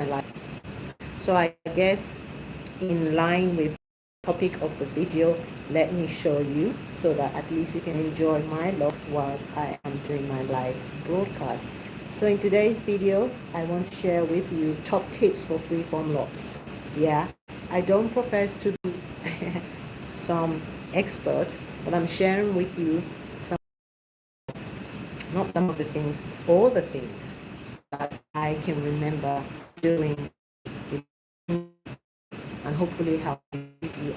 my life. So I guess in line with the topic of the video, let me show you so that at least you can enjoy my locks whilst I am doing my live broadcast. So in today's video, I want to share with you top tips for freeform locks. Yeah, I don't profess to be some expert, but I'm sharing with you some, not some of the things, all the things that I can remember doing, and hopefully help if you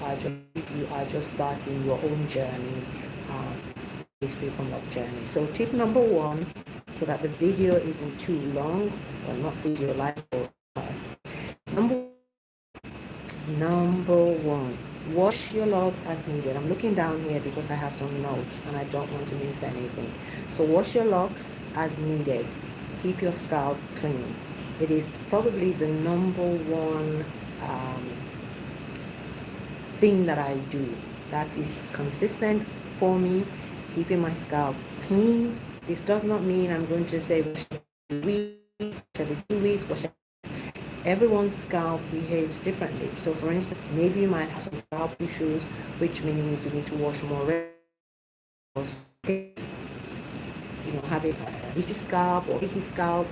are just starting your own journey, this freeform lock journey. So tip number one, so that the video isn't too long, or not video live for us. Number one, wash your logs as needed. I'm looking down here because I have some notes and I don't want to miss anything. So wash your logs as needed. Keep your scalp clean. It is probably the number one thing that I do that is consistent for me, keeping my scalp clean. This does not mean I'm going to say wash every week, every 2 weeks, wash everyone's scalp behaves differently. So for instance, maybe you might have some scalp issues, which means you need to wash more regularly. You know, having a itchy scalp or icky scalp,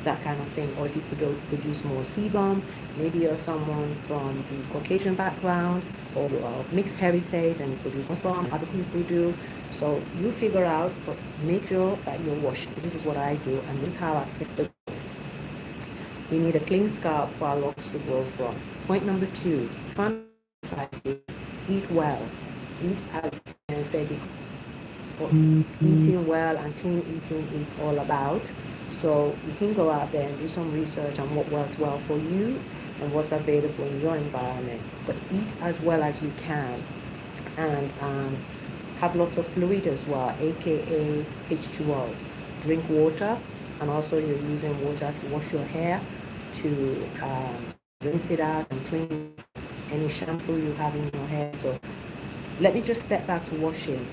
that kind of thing. Or if you produce more sebum, maybe you're someone from the Caucasian background or mixed heritage and you produce more sebum, other people do. So you figure out, but make sure that you're washing. This is what I do, and this is how I've set the growth. We need a clean scalp for our locks to grow from. Point number two, exercises, eat well. Eat as I say, what eating well and clean eating is all about. So you can go out there and do some research on what works well for you and what's available in your environment. But eat as well as you can, and have lots of fluid as well, aka H2O. Drink water, and also you're using water to wash your hair, to rinse it out and clean any shampoo you have in your hair. So let me just step back to washing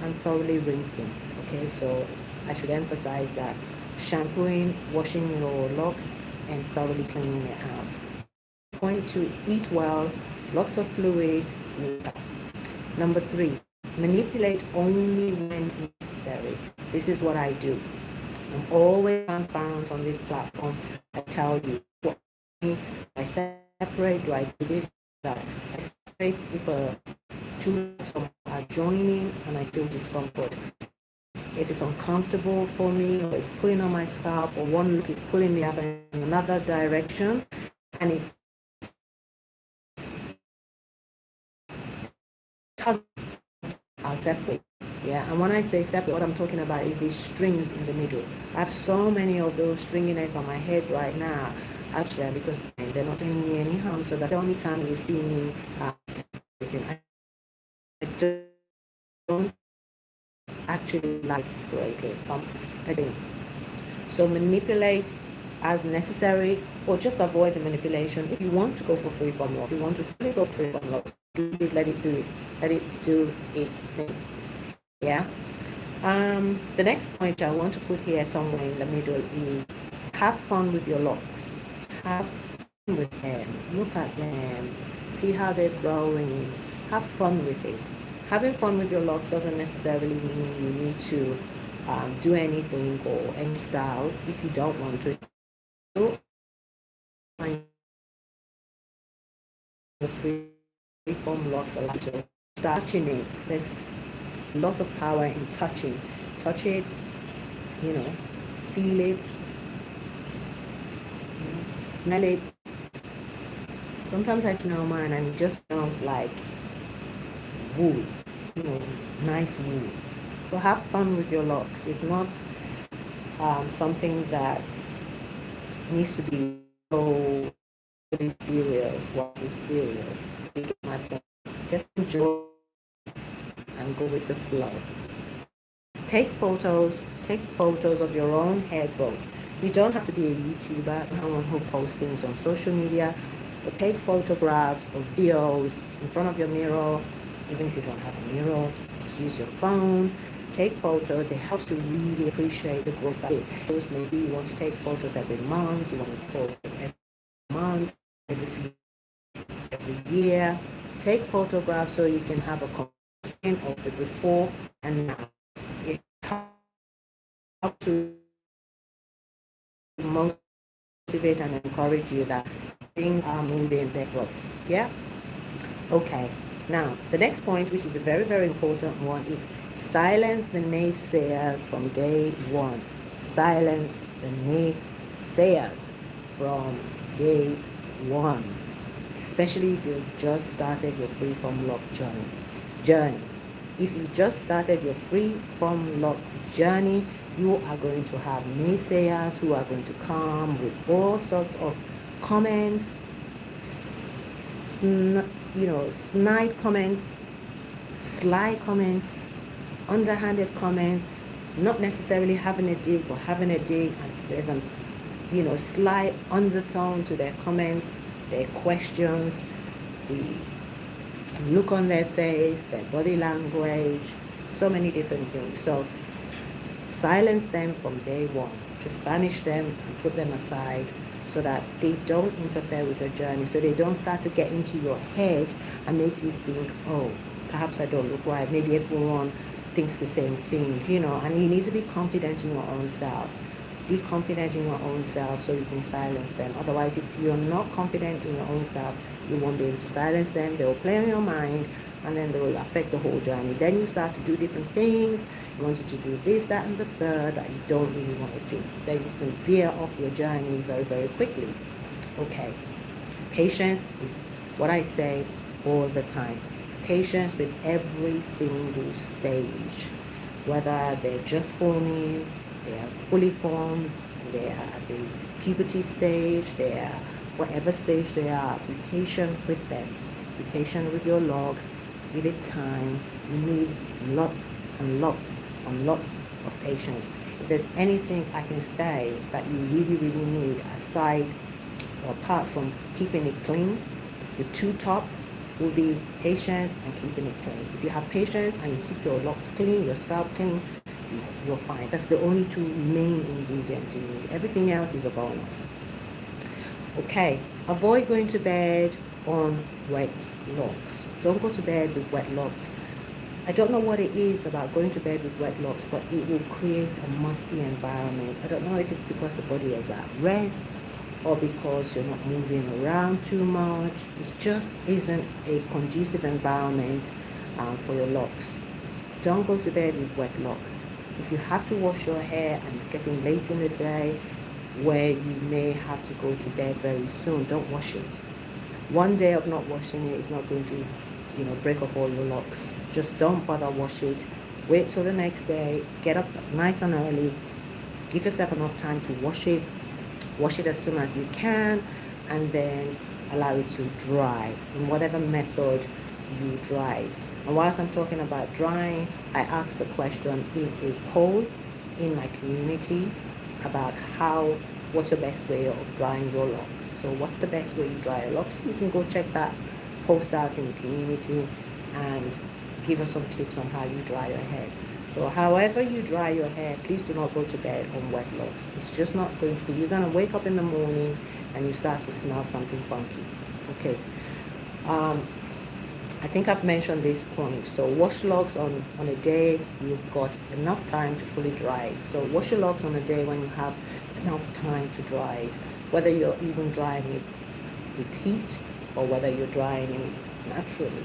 and thoroughly rinsing. Okay, so I should emphasize that: shampooing, washing your locks, and thoroughly cleaning it out. Point two, eat well, lots of fluid, water. Number three, manipulate only when necessary. This is what I do. I'm always transparent on this platform. I tell you what I separate, do I do this, that. I separate if two are joining and I feel discomfort. If it's uncomfortable for me, or it's pulling on my scalp, or one look is pulling me up in another direction, and it's I'll separate. Yeah, and when I say separate, what I'm talking about is these strings in the middle. I have so many of those stringiness on my head right now, actually, because they're not doing me any harm. So that's the only time you see me separating. I don't actually like separating again. So manipulate as necessary, or just avoid the manipulation. If you want to go for freeform lock, if you want to fully go for freeform lock, let it do its thing. Yeah. The next point I want to put here somewhere in the middle is have fun with your locks. Have fun with them. Look at them. See how they're growing. Have fun with it. Having fun with your locks doesn't necessarily mean you need to do anything or any style if you don't want to. The freeform locks allow you to start touching it. There's a lot of power in touching. Touch it, you know, feel it, smell it. Sometimes I smell mine and it just smells like wool, you know, nice wool. So have fun with your locks. It's not something that needs to be so serious. What is serious? Just enjoy and go with the flow. Take photos of your own hair growth. You don't have to be a YouTuber, someone who posts things on social media, but take photographs or videos in front of your mirror. Even if you don't have a mirror, just use your phone. Take photos. It helps to really appreciate the growth of it. Maybe you want to take photos every month, you want to take photos every year. Take photographs so you can have a comparison of the before and now. It helps to motivate and encourage you that things are moving backwards. Yeah? Okay. Now, the next point, which is a very, very important one, is silence the naysayers from day one. Silence the naysayers from day one. Especially if you've just started your Freeform Loc journey. If you just started your Freeform Loc journey, you are going to have naysayers who are going to come with all sorts of comments, snide comments, sly comments, underhanded comments, not necessarily having a dig, but having a dig, and there's a sly undertone to their comments, their questions, the look on their face, their body language, so many different things. So silence them from day one. Just banish them and put them aside so that they don't interfere with your journey, so they don't start to get into your head and make you think, oh, perhaps I don't look right, maybe everyone thinks the same thing, and you need to be confident in your own self. Be confident in your own self so you can silence them. Otherwise, if you're not confident in your own self, you won't be able to silence them. They will play on your mind, and then they will affect the whole journey. Then you start to do different things. You wanted to do this, that, and the third that you don't really want to do. Then you can veer off your journey very, very quickly. Okay. Patience is what I say all the time. Patience with every single stage. Whether they're just forming, they are fully formed, they are at the puberty stage, they are whatever stage they are. Be patient with them. Be patient with your logs. Give it time. You need lots and lots and lots of patience. If there's anything I can say that you really, really need aside or apart from keeping it clean, the two top will be patience and keeping it clean. If you have patience and you keep your locks clean, your scalp clean, you're fine. That's the only two main ingredients you need. Everything else is a bonus. Okay, avoid going to bed on wet locks. Don't go to bed with wet locks. I don't know what it is about going to bed with wet locks, but it will create a musty environment. I don't know if it's because the body is at rest or because you're not moving around too much. It just isn't a conducive environment for your locks. Don't go to bed with wet locks. If you have to wash your hair and it's getting late in the day where you may have to go to bed very soon, don't wash it. One day of not washing it is not going to, break off all your locks. Just don't bother wash it. Wait till the next day. Get up nice and early. Give yourself enough time to wash it. Wash it as soon as you can, and then allow it to dry in whatever method you dried. And whilst I'm talking about drying, I asked a question in a poll in my community about what's the best way of drying your locks. So what's the best way you dry your locks? You can go check that post out in the community and give us some tips on how you dry your hair. So however you dry your hair, please do not go to bed on wet locks. It's just not going to be. You're going to wake up in the morning and you start to smell something funky. Okay. I think I've mentioned this point. So wash locks on a day you've got enough time to fully dry it. So wash your locks on a day when you have enough time to dry it. Whether you're even drying it with heat or whether you're drying it naturally.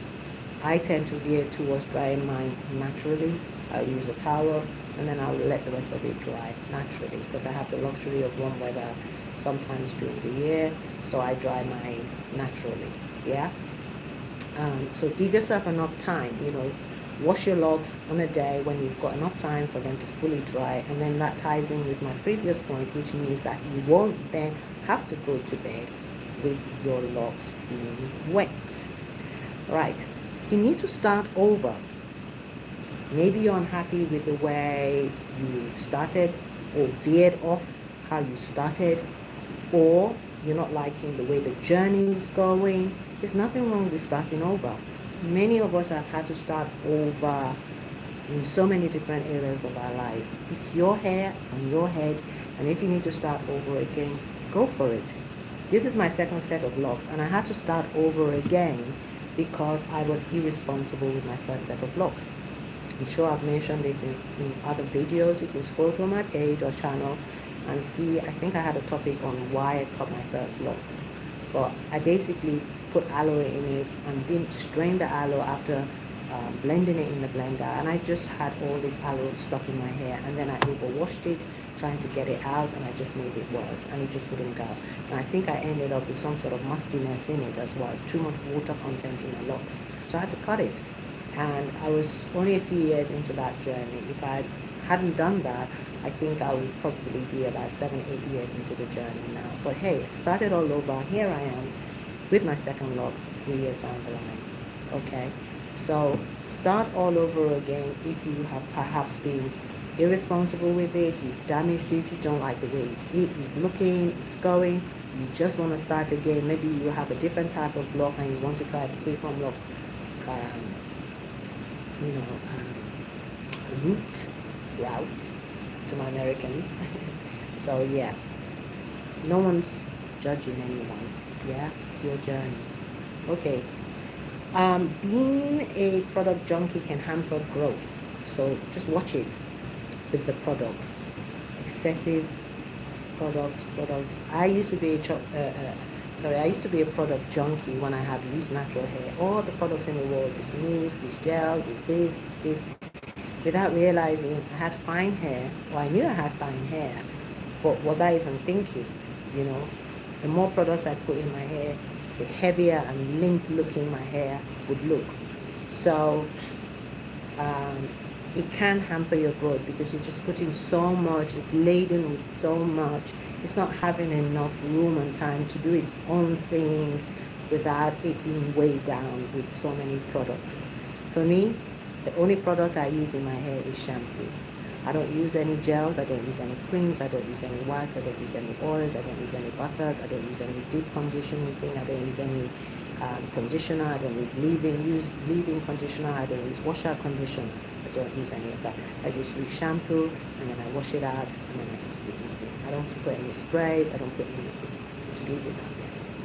I tend to veer towards drying mine naturally. I'll use a towel and then I'll let the rest of it dry naturally because I have the luxury of warm weather sometimes during the year. So I dry mine naturally. Yeah. So give yourself enough time, wash your locks on a day when you've got enough time for them to fully dry, and then that ties in with my previous point, which means that you won't then have to go to bed with your locks being wet. Right, you need to start over. Maybe you're unhappy with the way you started or veered off how you started, or you're not liking the way the journey is going. There's nothing wrong with starting over. Many of us have had to start over in so many different areas of our life. It's your hair and your head, and if you need to start over again, go for it. This is my second set of locks, and I had to start over again because I was irresponsible with my first set of locks. I'm sure I've mentioned this in other videos. You can scroll through my page or channel and see. I think I had a topic on why I cut my first locks, but I basically put aloe in it and didn't strain the aloe after blending it in the blender, and I just had all this aloe stuck in my hair, and then I overwashed it trying to get it out, and I just made it worse, and it just wouldn't go. And I think I ended up with some sort of mustiness in it as well, too much water content in my locks, so I had to cut it. And I was only a few years into that journey. If I hadn't done that, I think I would probably be about 7-8 years into the journey now. But hey, it started all over, and here I am with my second locks 3 years down the line. Okay, so start all over again. If you have perhaps been irresponsible with it, you've damaged it, you don't like the way it is looking, it's going, you just want to start again. Maybe you have a different type of lock and you want to try the Freeform Loc route to my Americans. So yeah, no one's judging anyone. Yeah, it's your journey. Okay. Being a product junkie can hamper growth, so just watch it with the products. Excessive products. I used to be a product junkie when I had loose natural hair. All the products in the world, this mousse, this gel, this, without realizing I had fine hair. Well, I knew I had fine hair, but was I even thinking? You know, the more products I put in my hair, the heavier and limp looking my hair would look. So it can hamper your growth because you're just putting so much, it's laden with so much, it's not having enough room and time to do its own thing without it being weighed down with so many products. For me, the only product I use in my hair is shampoo. I don't use any gels, I don't use any creams, I don't use any wax, I don't use any oils, I don't use any butters, I don't use any deep conditioning thing, I don't use any conditioner, I don't use leave-in conditioner, I don't use washout conditioner, I don't use any of that. I just use shampoo and then I wash it out and then I keep it moving. I don't put any sprays, I don't put anything, just leave it out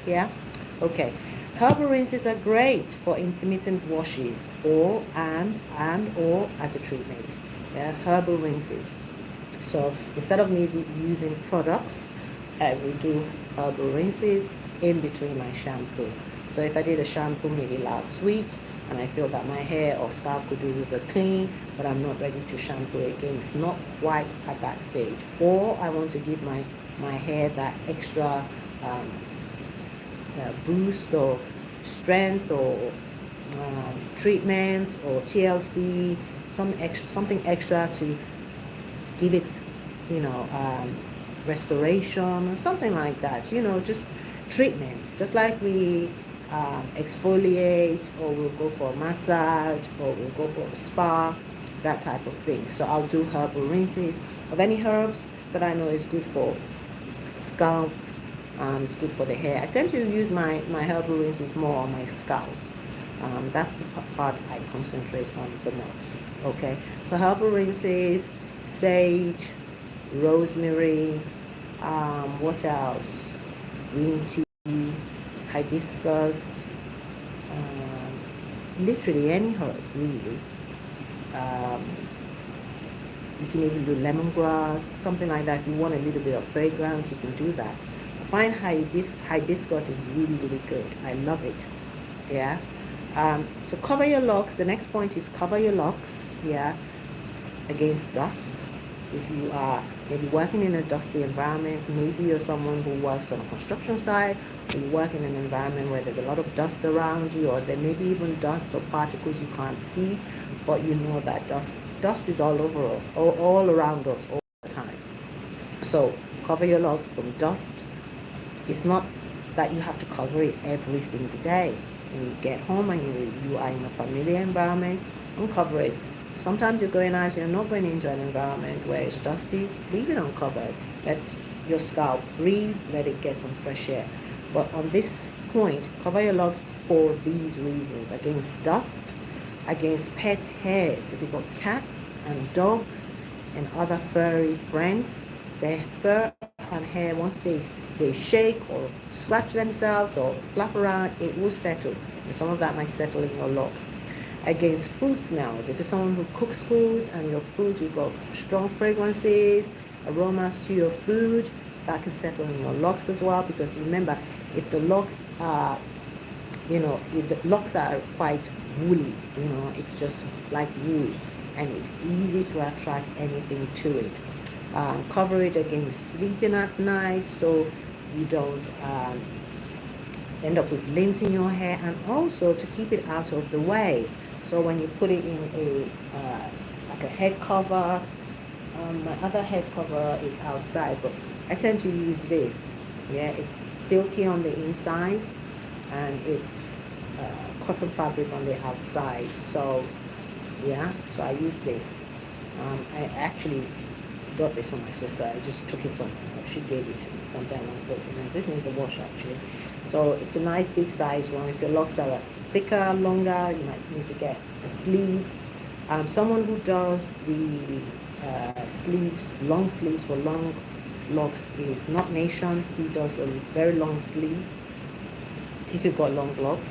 there. Yeah? Okay. Herbal rinses are great for intermittent washes or as a treatment. Yeah, herbal rinses. So instead of me using products, I will do herbal rinses in between my shampoo. So if I did a shampoo maybe last week and I feel that my hair or scalp could do with a clean, but I'm not ready to shampoo again, it's not quite at that stage, or I want to give my hair that extra boost or strength or treatments or TLC, something extra to give it, restoration or something like that, just treatments, just like we exfoliate, or we'll go for a massage, or we'll go for a spa, that type of thing. So I'll do herbal rinses of any herbs that I know is good for scalp, it's good for the hair. I tend to use my herbal rinses more on my scalp. That's the part I concentrate on the most. Okay, so herbal rinses, sage, rosemary, what else? Green tea, hibiscus, literally any herb, really. You can even do lemongrass, something like that. If you want a little bit of fragrance, you can do that. I find hibiscus is really, really good. I love it. Yeah. So cover your locks. The next point is cover your locks, against dust. If you are maybe working in a dusty environment, maybe you're someone who works on a construction site, or you work in an environment where there's a lot of dust around you, or there may be even dust or particles you can't see, but you know that dust is all over, all around us all the time. So cover your locks from dust. It's not that you have to cover it every single day. When you get home and you are in a familiar environment, uncover it. Sometimes you're going out, you're not going into an environment where it's dusty, leave it uncovered. Let your scalp breathe, let it get some fresh air. But on this point, cover your locks for these reasons: against dust, against pet hairs. If you've got cats and dogs and other furry friends, their fur and hair, once they they shake or scratch themselves or flap around, it will settle. And some of that might settle in your locks. Against food smells, if you're someone who cooks food and your food, you've got strong fragrances, aromas to your food, that can settle in your locks as well. Because remember, if the locks are, if the locks are quite woolly, it's just like wool, and it's easy to attract anything to it. Cover it against sleeping at night so you don't end up with lint in your hair, and also to keep it out of the way. So when you put it in like a head cover, my other head cover is outside, but I tend to use this. Yeah, it's silky on the inside and it's cotton fabric on the outside. So yeah, so I use this. I actually got this from my sister. I just took it from her. She gave it to me sometime ago. This needs a wash actually. So it's a nice big size one. If your locks are thicker, longer, you might need to get a sleeve. Someone who does the sleeves, long sleeves for long locks is Not Nation. He does a very long sleeve if you've got long locks,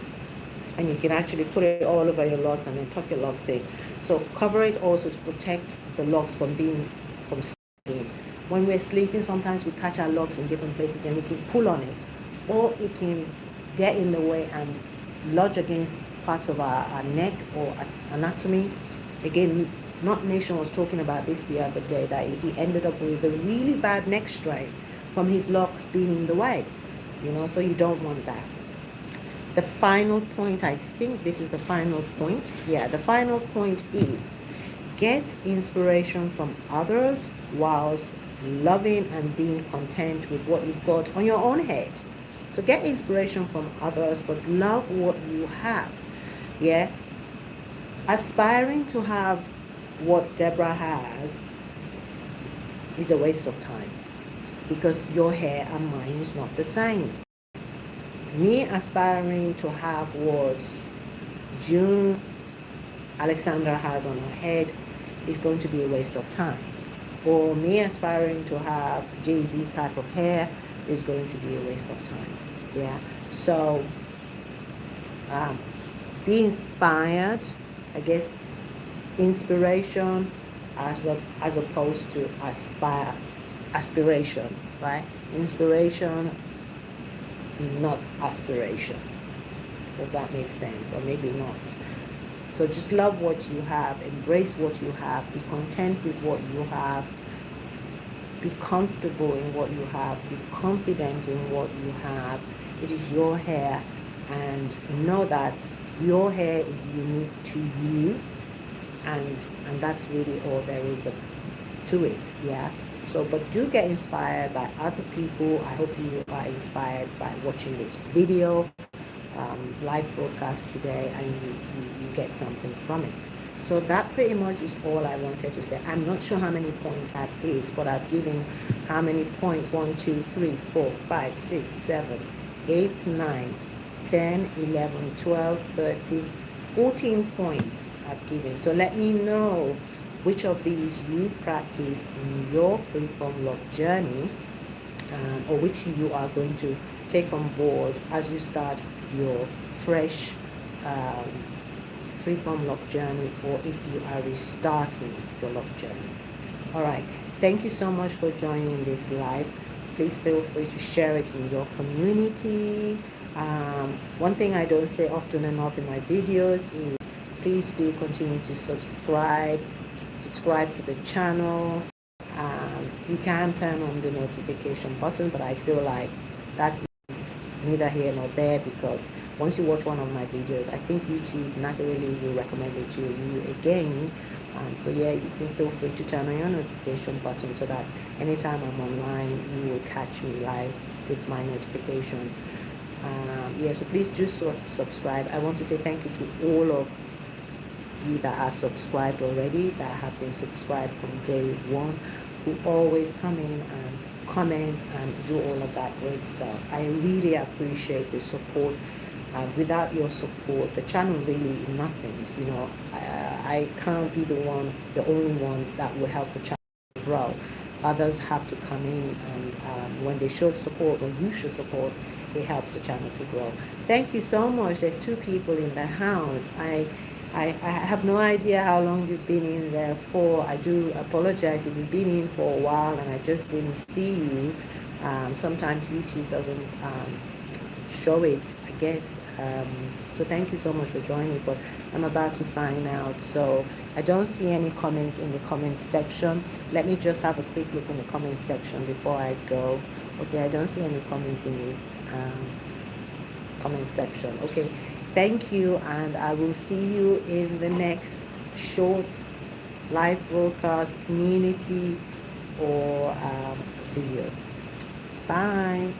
and you can actually put it all over your locks and then tuck your locks in. So cover it also to protect the locks from sleeping. When we're sleeping, sometimes we catch our locks in different places and we can pull on it, or it can get in the way and lodge against parts of our neck or anatomy. Again, Not Nation was talking about this the other day, that he ended up with a really bad neck strain from his locks being in the way, so you don't want that. The final point, I think this is the final point. Yeah, the final point is get inspiration from others whilst loving and being content with what you've got on your own head. So get inspiration from others, but love what you have. Yeah. Aspiring to have what Deborah has is a waste of time, because your hair and mine is not the same. Me aspiring to have what June Alexandra has on her head is going to be a waste of time. Or me aspiring to have Jay-Z's type of hair is going to be a waste of time. Yeah. So be inspired. I guess inspiration as opposed to aspiration, right? Inspiration, not aspiration. Does that make sense? Or maybe not. So just love what you have, embrace what you have, be content with what you have, be comfortable in what you have, be confident in what you have. It is your hair, and know that your hair is unique to you, and that's really all there is to it. Yeah. So, but do get inspired by other people. I hope you are inspired by watching this video, live broadcast today, and you get something from it. So that pretty much is all I wanted to say. I'm not sure how many points that is, but I've given how many points? 1, 2, 3, 4, 5, 6, 7, 8, 9, 10, 11, 12, 13, 14 points I've given. So let me know which of these you practice in your freeform lock journey, or which you are going to take on board as you start your fresh freeform lock journey, or if you are restarting your lock journey. All right, thank you so much for joining this live. Please feel free to share it in your community. One thing I don't say often enough in my videos is please do continue to subscribe to the channel. You can turn on the notification button, but I feel like that is neither here nor there, because once you watch one of my videos, I think YouTube naturally will recommend it to you again. So yeah, you can feel free to turn on your notification button so that anytime I'm online, you will catch me live with my notification. Yeah, so please do subscribe. I want to say thank you to all of you that are subscribed already, that have been subscribed from day one, who always come in and comment and do all of that great stuff. I really appreciate the support. Without your support, the channel really is nothing. I can't be the only one that will help the channel grow. others have to come in, and when they show support, when you show support, it helps the channel to grow. Thank you so much. There's 2 people in the house. I have no idea how long you've been in there for. I do apologize if you've been in for a while and I just didn't see you. Sometimes YouTube doesn't show it, I guess. So thank you so much for joining, but I'm about to sign out. So I don't see any comments in the comment section. Let me just have a quick look in the comment section before I go. Okay, I don't see any comments in the comment section. Okay, thank you, and I will see you in the next short live broadcast, community, or video. Bye.